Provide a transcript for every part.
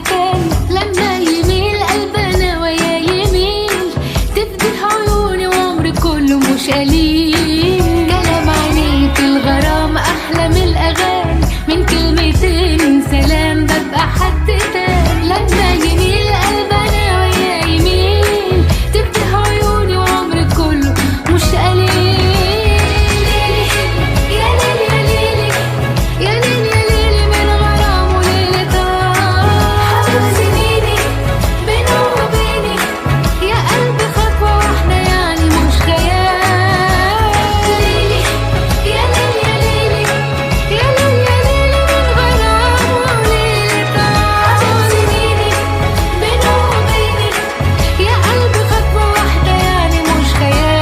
تاني. لما يميل قلبنا ويا يميل تفدي عيوني وعمري كله مش قليل. كلام عينيك الغرام أحلى من الأغاني، من كلمتين سلام ببقى حد تاني. لما يميل قلبنا ويا يميل تفدي عيوني وعمري كله مش قليل. يا ليل يا ليل يا ليل يا ليل من غرام وليلة حبيب سنيني بينه وبيني، يا قلبي خطوة واحدة يعني مش خيال. ليلي يا ليل يا ليلي يا ليل يا ليل من غرام وليلة حبيب سنيني بينه وبيني، يا قلبي خطوة واحدة يعني مش خيال.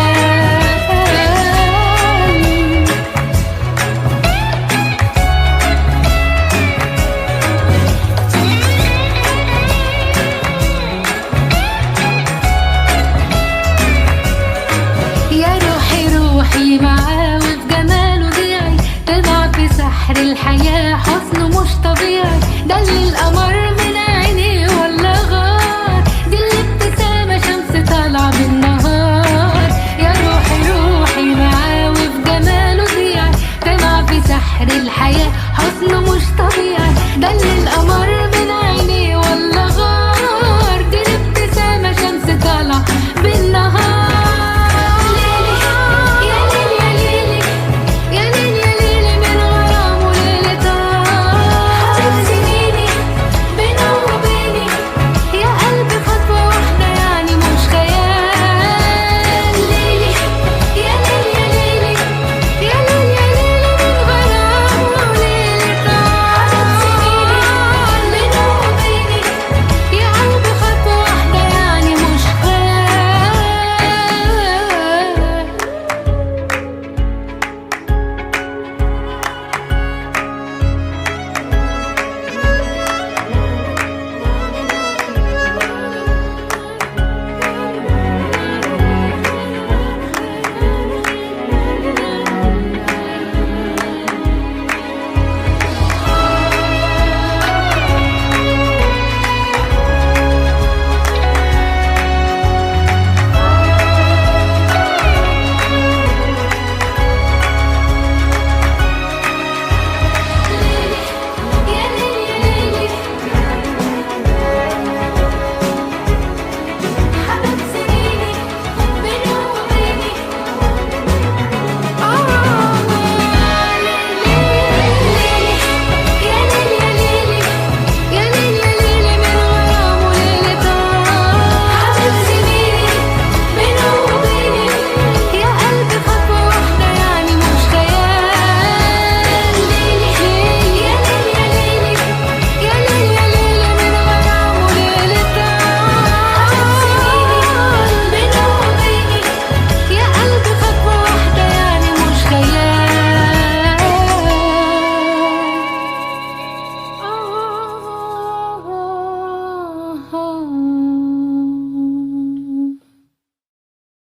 يا روحي روحي معاه وفي جماله ضيعي، تضع في سحر الحياة حسنه مش طبيعي. ده اللي القمر